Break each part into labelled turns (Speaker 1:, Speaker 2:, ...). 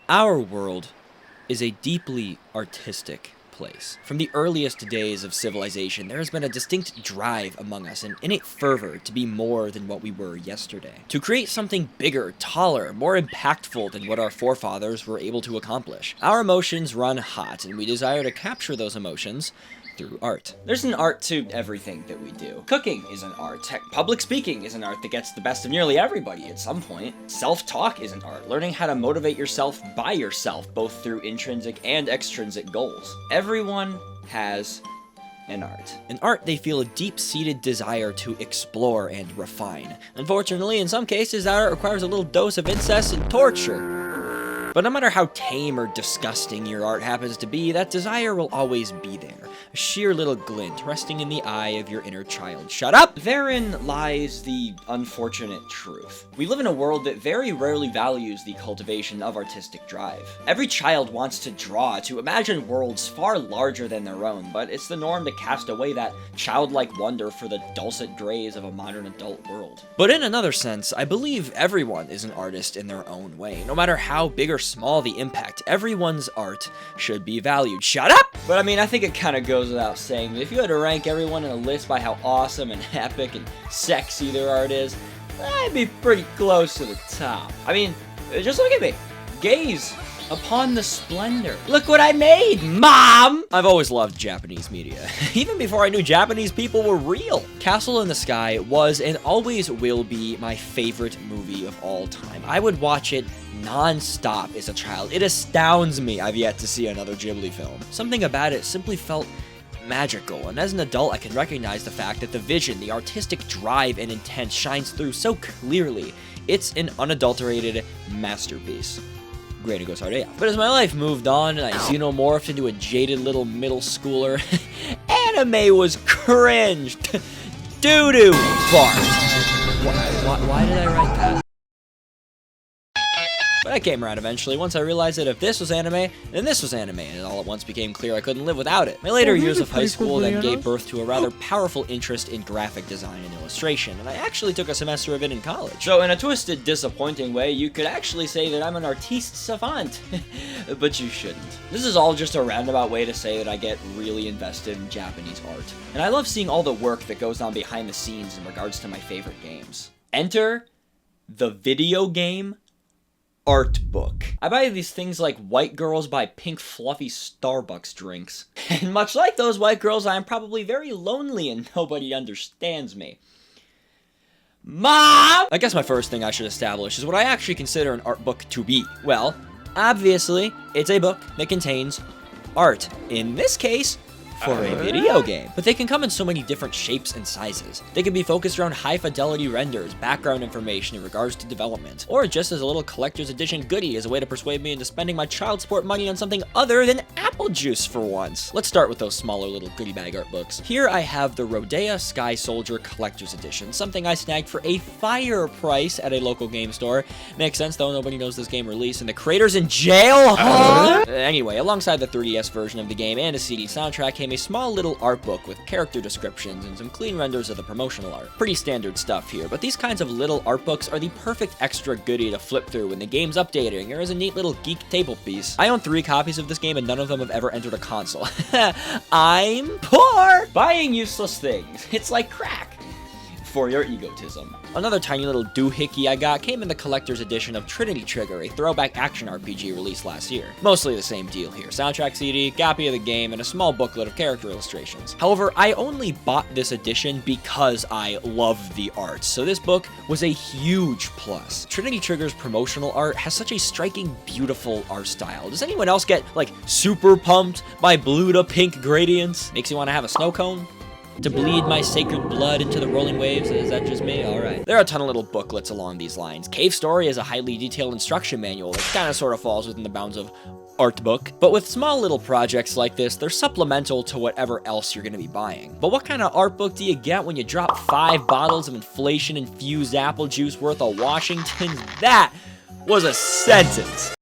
Speaker 1: Our world is a deeply artistic place. From the earliest days of civilization, there has been a distinct drive among us, an innate fervor to be more than what we were yesterday. To create something bigger, taller, more impactful than what our forefathers were able to accomplish. Our emotions run hot, and we desire to capture those emotions through art. There's an art to everything that we do. Cooking is an art. Heck, public speaking is an art that gets the best of nearly everybody at some point. Self-talk is an art. Learning how to motivate yourself by yourself, both through intrinsic and extrinsic goals. Everyone has an art. In art, they feel a deep-seated desire to explore and refine. Unfortunately, in some cases, that art requires a little dose of incest and torture. But no matter how tame or disgusting your art happens to be, that desire will always be there. A sheer little glint resting in the eye of your inner child. Shut up! Therein lies the unfortunate truth. We live in a world that very rarely values the cultivation of artistic drive. Every child wants to draw, to imagine worlds far larger than their own, but it's the norm to cast away that childlike wonder for the dulcet drays of a modern adult world. But in another sense, I believe everyone is an artist in their own way. No matter how big or small the impact, everyone's art should be valued. Shut up! But I mean, I think it kind of goes without saying that if you had to rank everyone in a list by how awesome and epic and sexy their art is, I'd be pretty close to the top. I mean, just look at me. Gaze upon the splendor. Look what I made, Mom! I've always loved Japanese media, even before I knew Japanese people were real. Castle in the Sky was and always will be my favorite movie of all time. I would watch it non-stop as a child. It astounds me I've yet to see another Ghibli film. Something about it simply felt magical, and as an adult I can recognize the fact that the vision, the artistic drive and intent shines through so clearly. It's an unadulterated masterpiece. Granted goes hard AF. But as my life moved on and I xenomorphed into a jaded little middle schooler, anime was cringe. Doo-doo fart. Why did I write that? But I came around eventually once I realized that if this was anime, then this was anime, and it all at once became clear I couldn't live without it. My later years of high school then gave birth to a rather powerful interest in graphic design and illustration, and I actually took a semester of it in college. So in a twisted, disappointing way, you could actually say that I'm an artiste savant. But you shouldn't. This is all just a roundabout way to say that I get really invested in Japanese art. And I love seeing all the work that goes on behind the scenes in regards to my favorite games. Enter the video game Artbook. I buy these things like white girls buy pink fluffy Starbucks drinks. And much like those white girls, I am probably very lonely and nobody understands me. Mom! I guess my first thing I should establish is what I actually consider an art book to be. Well, obviously, it's a book that contains art. In this case, for a video game. But they can come in so many different shapes and sizes. They can be focused around high-fidelity renders, background information in regards to development, or just as a little collector's edition goodie as a way to persuade me into spending my child support money on something other than apple juice for once. Let's start with those smaller little goodie bag art books. Here I have the Rodea Sky Soldier Collector's Edition, something I snagged for a fire price at a local game store. Makes sense though, nobody knows this game released and the creator's in jail, huh? Anyway, alongside the 3DS version of the game and a CD soundtrack came a small little art book with character descriptions and some clean renders of the promotional art. Pretty standard stuff here, but these kinds of little art books are the perfect extra goodie to flip through when the game's updating or as a neat little geek table piece. I own 3 copies of this game and none of them have ever entered a console. I'm poor! Buying useless things. It's like crack. For your egotism. Another tiny little doohickey I got came in the collector's edition of Trinity Trigger, a throwback action RPG released last year. Mostly the same deal here. Soundtrack CD, copy of the game, and a small booklet of character illustrations. However, I only bought this edition because I love the art, so this book was a huge plus. Trinity Trigger's promotional art has such a striking, beautiful art style. Does anyone else get, like, super pumped by blue to pink gradients? Makes you want to have a snow cone? To bleed my sacred blood into the rolling waves? Is that just me? Alright. There are a ton of little booklets along these lines. Cave Story is a highly detailed instruction manual that kind of sort of falls within the bounds of Artbook. But with small little projects like this, they're supplemental to whatever else you're going to be buying. But what kind of art book do you get when you drop 5 bottles of inflation-infused apple juice worth of Washingtons? That was a sentence.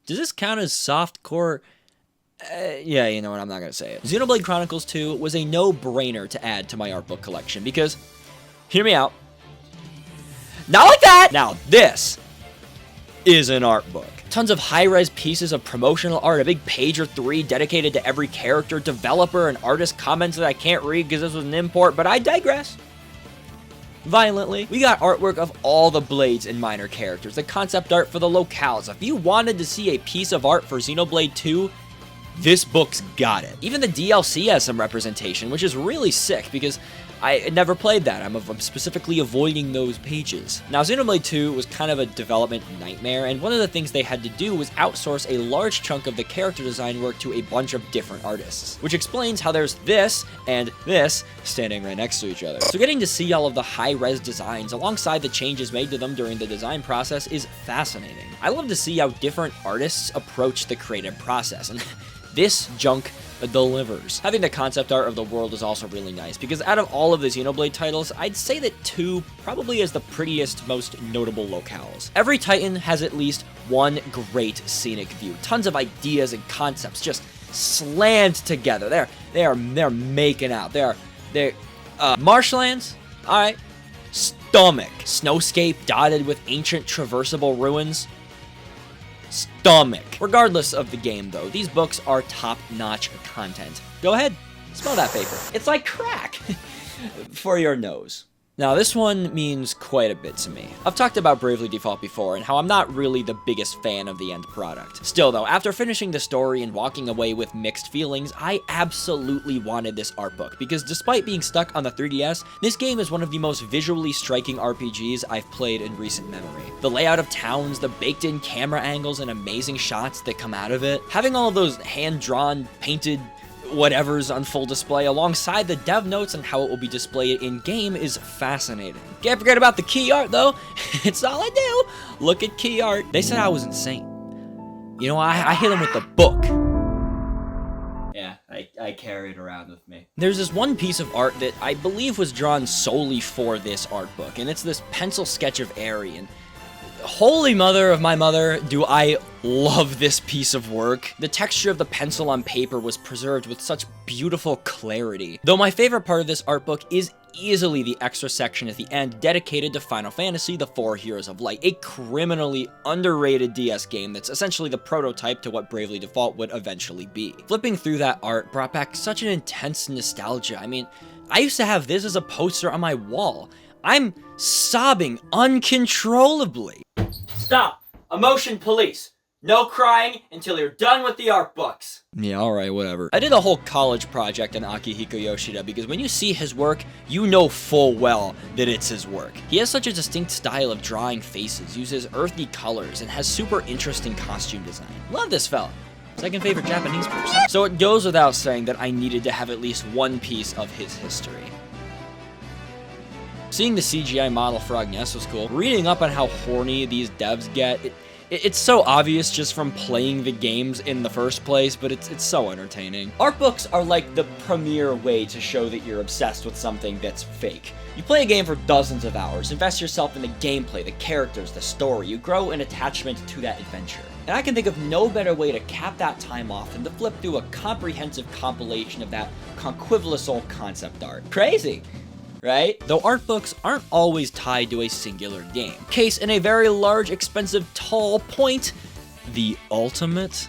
Speaker 1: Does this count as softcore? Yeah, you know what, I'm not gonna say it. Xenoblade Chronicles 2 was a no-brainer to add to my art book collection because, hear me out, not like that! Now this is an art book. Tons of high-res pieces of promotional art, a big page or 3 dedicated to every character, developer, and artist comments that I can't read because this was an import, but I digress. Violently. We got artwork of all the blades and minor characters, the concept art for the locales. If you wanted to see a piece of art for Xenoblade 2, this book's got it. Even the DLC has some representation, which is really sick because I never played that. I'm specifically avoiding those pages. Now, Xenoblade 2 was kind of a development nightmare, and one of the things they had to do was outsource a large chunk of the character design work to a bunch of different artists, which explains how there's this and this standing right next to each other. So getting to see all of the high-res designs alongside the changes made to them during the design process is fascinating. I love to see how different artists approach the creative process, and this junk delivers. Having the concept art of the world is also really nice, because out of all of the Xenoblade titles, I'd say that 2 probably is the prettiest, most notable locales. Every Titan has at least one great scenic view. Tons of ideas and concepts just slammed together. They're making out. They're marshlands, alright. Stomach. Snowscape dotted with ancient traversable ruins. Stomach. Regardless of the game, though, these books are top-notch content. Go ahead, smell that paper. It's like crack for your nose. Now, this one means quite a bit to me. I've talked about Bravely Default before and how I'm not really the biggest fan of the end product. Still, though, after finishing the story and walking away with mixed feelings, I absolutely wanted this art book, because despite being stuck on the 3DS, this game is one of the most visually striking RPGs I've played in recent memory. The layout of towns, the baked-in camera angles, and amazing shots that come out of it, having all of those hand-drawn, painted whatever's on full display alongside the dev notes and how it will be displayed in-game is fascinating. Can't forget about the key art, though. It's all I do. Look at key art. They said I was insane. You know, I hit them with the book. Yeah, I carry it around with me. There's this one piece of art that I believe was drawn solely for this art book, and it's this pencil sketch of Aerie, and holy mother of my mother, do I love this piece of work. The texture of the pencil on paper was preserved with such beautiful clarity. Though my favorite part of this art book is easily the extra section at the end dedicated to Final Fantasy, the 4 Heroes of Light, a criminally underrated DS game that's essentially the prototype to what Bravely Default would eventually be. Flipping through that art brought back such an intense nostalgia. I mean, I used to have this as a poster on my wall. I'm sobbing uncontrollably. Stop! Emotion police! No crying until you're done with the art books. Yeah, alright, whatever. I did a whole college project on Akihiko Yoshida because when you see his work, you know full well that it's his work. He has such a distinct style of drawing faces, uses earthy colors, and has super interesting costume design. Love this fella. Second favorite Japanese person. So it goes without saying that I needed to have at least one piece of his history. Seeing the CGI model for Agnes was cool. Reading up on how horny these devs get, it's so obvious just from playing the games in the first place, but it's so entertaining. Art books are like the premier way to show that you're obsessed with something that's fake. You play a game for dozens of hours, invest yourself in the gameplay, the characters, the story, you grow an attachment to that adventure. And I can think of no better way to cap that time off than to flip through a comprehensive compilation of that conquivulous concept art. Crazy! Right? Though art books aren't always tied to a singular game. Case in a very large, expensive, tall point, the ultimate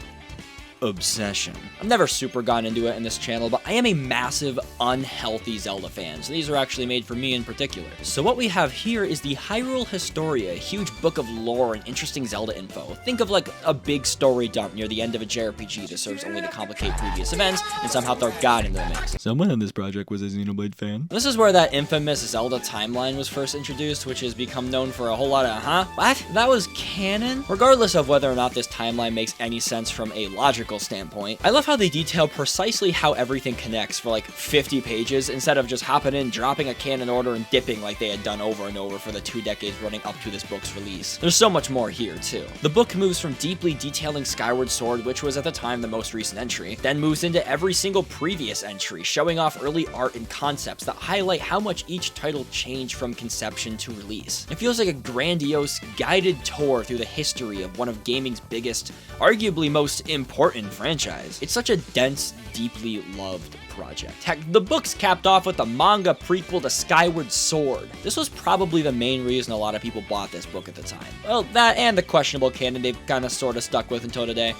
Speaker 1: obsession. I've never super gotten into it in this channel, but I am a massive, unhealthy Zelda fan, so these are actually made for me in particular. So what we have here is the Hyrule Historia, a huge book of lore and interesting Zelda info. Think of like a big story dump near the end of a JRPG that serves only to complicate previous events and somehow throw God into the mix. Someone on this project was a Xenoblade fan. This is where that infamous Zelda timeline was first introduced, which has become known for a whole lot of, what? That was canon? Regardless of whether or not this timeline makes any sense from a logical standpoint, I love how they detail precisely how everything connects for like 50 pages instead of just hopping in, dropping a canon order, and dipping like they had done over and over for the 2 decades running up to this book's release. There's so much more here, too. The book moves from deeply detailing Skyward Sword, which was at the time the most recent entry, then moves into every single previous entry, showing off early art and concepts that highlight how much each title changed from conception to release. It feels like a grandiose, guided tour through the history of one of gaming's biggest, arguably most important important franchise. It's such a dense, deeply loved project. Heck, the books capped off with a manga prequel to Skyward Sword. This was probably the main reason a lot of people bought this book at the time. Well, that and the questionable canon they've kind of sort of stuck with until today.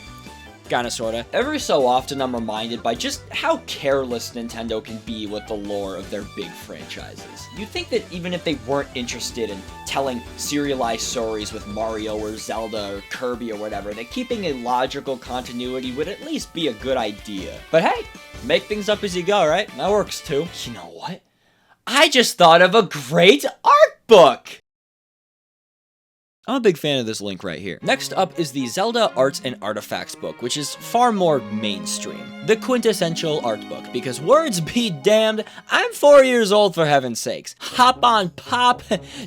Speaker 1: Kinda sorta. Every so often I'm reminded by just how careless Nintendo can be with the lore of their big franchises. You'd think that even if they weren't interested in telling serialized stories with Mario or Zelda or Kirby or whatever, that keeping a logical continuity would at least be a good idea. But hey, make things up as you go, right? That works too. You know what? I just thought of a great art book! I'm a big fan of this link right here. Next up is the Zelda Arts and Artifacts book, which is far more mainstream. The quintessential art book, because words be damned, I'm 4 years old for heaven's sakes. Hop on, Pop.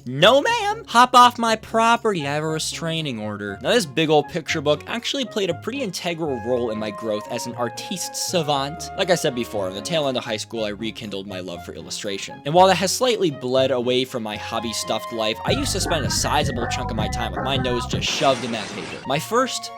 Speaker 1: No ma'am. Hop off my property, I have a restraining order. Now this big old picture book actually played a pretty integral role in my growth as an artiste savant. Like I said before, in the tail end of high school, I rekindled my love for illustration. And while that has slightly bled away from my hobby stuffed life, I used to spend a sizable chunk of my time with my nose just shoved in that paper. My first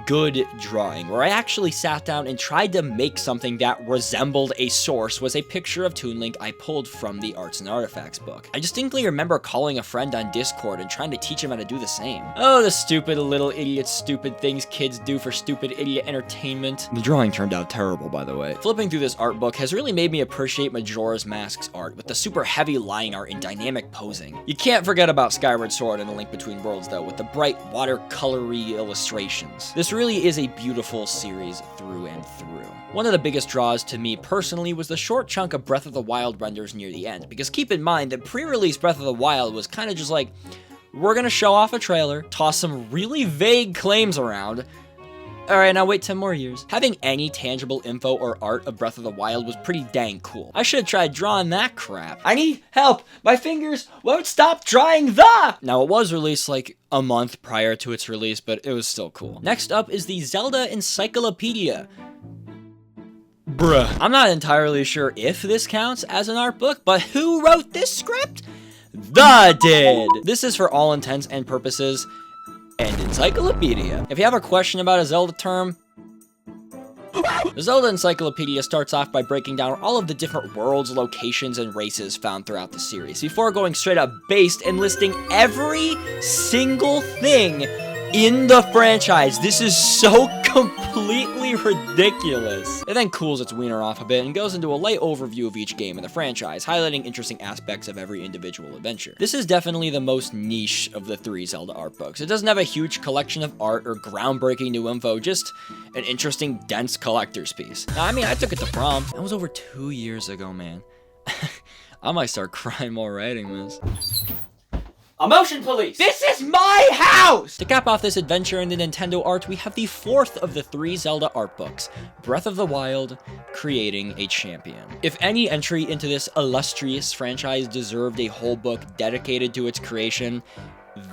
Speaker 1: good drawing, where I actually sat down and tried to make something that resembled a source, was a picture of Toon Link I pulled from the Arts and Artifacts book. I distinctly remember calling a friend on Discord and trying to teach him how to do the same. Oh, the stupid little idiot stupid things kids do for stupid idiot entertainment. The drawing turned out terrible, by the way. Flipping through this art book has really made me appreciate Majora's Mask's art, with the super heavy line art and dynamic posing. You can't forget about Skyward Sword and A Link Between Worlds, though, with the bright watercolory illustrations. This really is a beautiful series through and through. One of the biggest draws to me personally was the short chunk of Breath of the Wild renders near the end, because keep in mind that pre-release Breath of the Wild was kind of just like, we're gonna show off a trailer, toss some really vague claims around, alright, now wait 10 more years. Having any tangible info or art of Breath of the Wild was pretty dang cool. I should have tried drawing that crap. I need help! My fingers won't stop drawing the! Now, it was released like a month prior to its release, but it was still cool. Next up is the Zelda Encyclopedia. Bruh. I'm not entirely sure if this counts as an art book, but who wrote this script? The did! This is for all intents and purposes and encyclopedia. If you have a question about a Zelda term, the Zelda Encyclopedia starts off by breaking down all of the different worlds, locations, and races found throughout the series, before going straight up based and listing every single thing in the franchise. This is so completely ridiculous. It then cools its wiener off a bit and goes into a light overview of each game in the franchise, highlighting interesting aspects of every individual adventure. This is definitely the most niche of the 3 Zelda art books. It doesn't have a huge collection of art or groundbreaking new info, just an interesting, dense collector's piece. Now, I mean, I took it to prom. That was over 2 years ago, man. I might start crying while writing this. Emotion Police! This is my house! To cap off this adventure in the Nintendo art, we have the 4th of the 3 Zelda art books, Breath of the Wild, Creating a Champion. If any entry into this illustrious franchise deserved a whole book dedicated to its creation,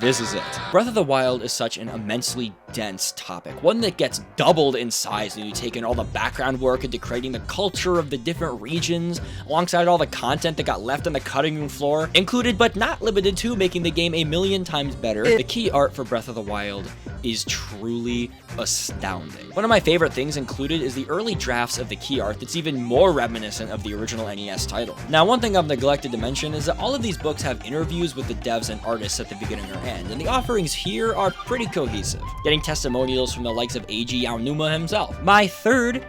Speaker 1: this is it. Breath of the Wild is such an immensely dense topic, one that gets doubled in size when you take in all the background work into creating the culture of the different regions, alongside all the content that got left on the cutting room floor, included but not limited to making the game a million times better. The key art for Breath of the Wild is truly astounding. One of my favorite things included is the early drafts of the key art that's even more reminiscent of the original NES title. Now, one thing I've neglected to mention is that all of these books have interviews with the devs and artists at the beginning or end, and the offerings here are pretty cohesive, getting testimonials from the likes of Eiji Aonuma himself. My third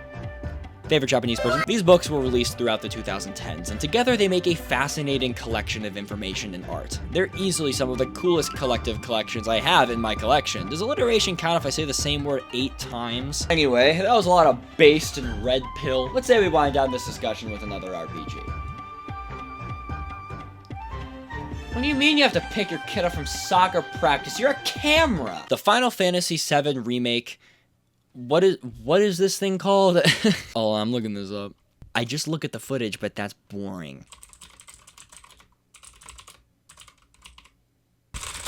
Speaker 1: favorite Japanese person. These books were released throughout the 2010s, and together they make a fascinating collection of information and art. They're easily some of the coolest collective collections I have in my collection. Does alliteration count if I say the same word 8 times? Anyway, that was a lot of based and red pill. Let's say we wind down this discussion with another RPG. What do you mean you have to pick your kid up from soccer practice? You're a camera! The Final Fantasy VII Remake. What is this thing called? Oh, I'm looking this up. I just look at the footage, but that's boring.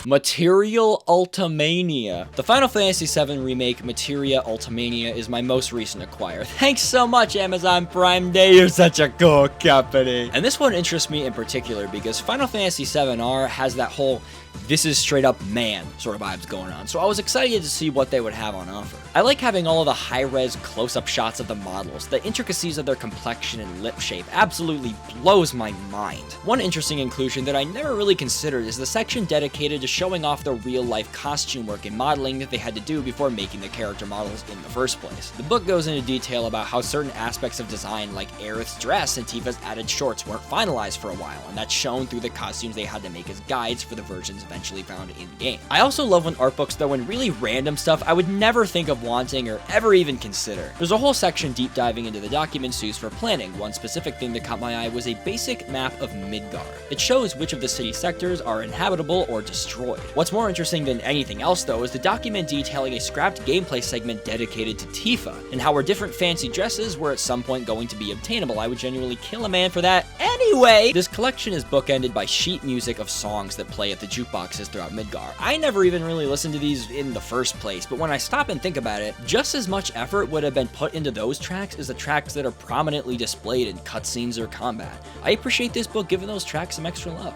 Speaker 1: Material Ultimania. The Final Fantasy VII Remake Materia Ultimania is my most recent acquire. Thanks so much, Amazon Prime Day, you're such a cool company. And this one interests me in particular because Final Fantasy VII-R has that whole this is straight up man sort of vibes going on, so I was excited to see what they would have on offer. I like having all of the high-res close-up shots of the models. The intricacies of their complexion and lip shape absolutely blows my mind. One interesting inclusion that I never really considered is the section dedicated to showing off the real-life costume work and modeling that they had to do before making the character models in the first place. The book goes into detail about how certain aspects of design like Aerith's dress and Tifa's added shorts weren't finalized for a while, and that's shown through the costumes they had to make as guides for the versions eventually found in the game. I also love when art books throw in really random stuff I would never think of wanting or ever even consider. There's a whole section deep diving into the documents used for planning. One specific thing that caught my eye was a basic map of Midgar. It shows which of the city sectors are inhabitable or destroyed. What's more interesting than anything else though is the document detailing a scrapped gameplay segment dedicated to Tifa, and how her different fancy dresses were at some point going to be obtainable. I would genuinely kill a man for that anyway! This collection is bookended by sheet music of songs that play at the jukeboxes throughout Midgar. I never even really listened to these in the first place, but when I stop and think about it, just as much effort would have been put into those tracks as the tracks that are prominently displayed in cutscenes or combat. I appreciate this book giving those tracks some extra love.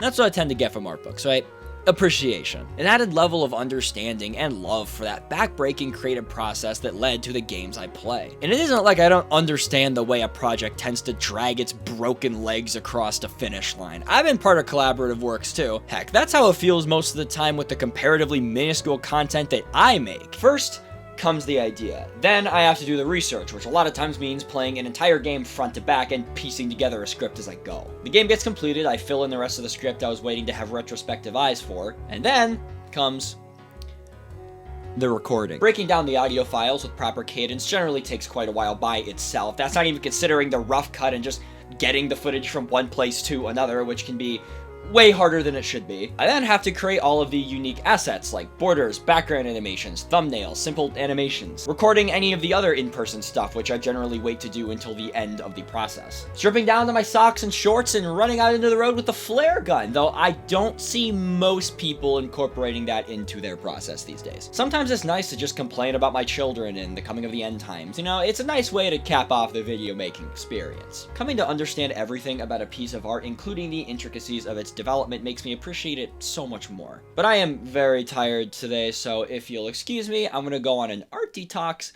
Speaker 1: That's what I tend to get from art books, right? Appreciation. An added level of understanding and love for that backbreaking creative process that led to the games I play. And it isn't like I don't understand the way a project tends to drag its broken legs across the finish line. I've been part of collaborative works too. Heck, that's how it feels most of the time with the comparatively minuscule content that I make. First comes the idea. Then I have to do the research, which a lot of times means playing an entire game front to back and piecing together a script as I go. The game gets completed, I fill in the rest of the script I was waiting to have retrospective eyes for, and then comes the recording. Breaking down the audio files with proper cadence generally takes quite a while by itself. That's not even considering the rough cut and just getting the footage from one place to another, which can be way harder than it should be. I then have to create all of the unique assets like borders, background animations, thumbnails, simple animations, recording any of the other in-person stuff, which I generally wait to do until the end of the process. Stripping down to my socks and shorts and running out into the road with a flare gun, though I don't see most people incorporating that into their process these days. Sometimes it's nice to just complain about my children and the coming of the end times. You know, it's a nice way to cap off the video making experience. Coming to understand everything about a piece of art, including the intricacies of its development, makes me appreciate it so much more. But I am very tired today, so if you'll excuse me, I'm gonna go on an art detox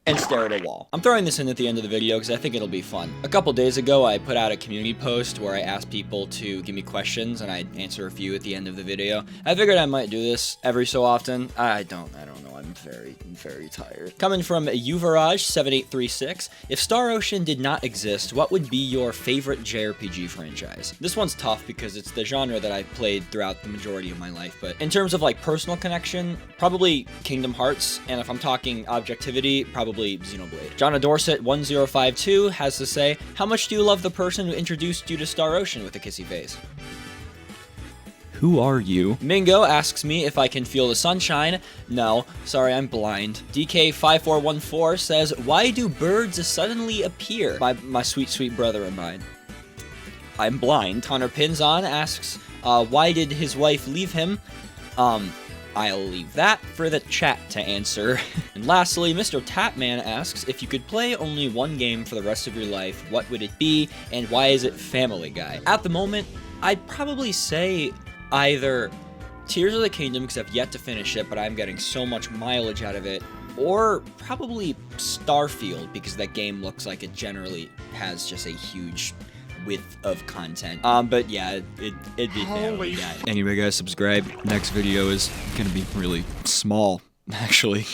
Speaker 1: and stare at a wall. I'm throwing this in at the end of the video because I think it'll be fun. A couple days ago, I put out a community post where I asked people to give me questions and I'd answer a few at the end of the video. I figured I might do this every so often. I don't know. I'm very tired. Coming from Uvaraj7836, if Star Ocean did not exist, what would be your favorite JRPG franchise? This one's tough because it's the genre that I've played throughout the majority of my life, but in terms of like personal connection, probably Kingdom Hearts, and if I'm talking objectivity, probably Xenoblade. Jonna Dorset 1052 has to say, how much do you love the person who introduced you to Star Ocean with a kissy face? Who are you? Mingo asks me if I can feel the sunshine. No, sorry, I'm blind. DK5414 says, why do birds suddenly appear? My sweet brother of mine. I'm blind. Connor Pinzon asks, why did his wife leave him? I'll leave that for the chat to answer. And lastly, Mr. Tapman asks, if you could play only one game for the rest of your life, what would it be, and why is it Family Guy? At the moment, I'd probably say either Tears of the Kingdom, because I've yet to finish it, but I'm getting so much mileage out of it, or probably Starfield, because that game looks like it generally has just a huge width of content. But yeah, it'd be Family Guy. Anyway guys, subscribe. Next video is gonna be really small, actually.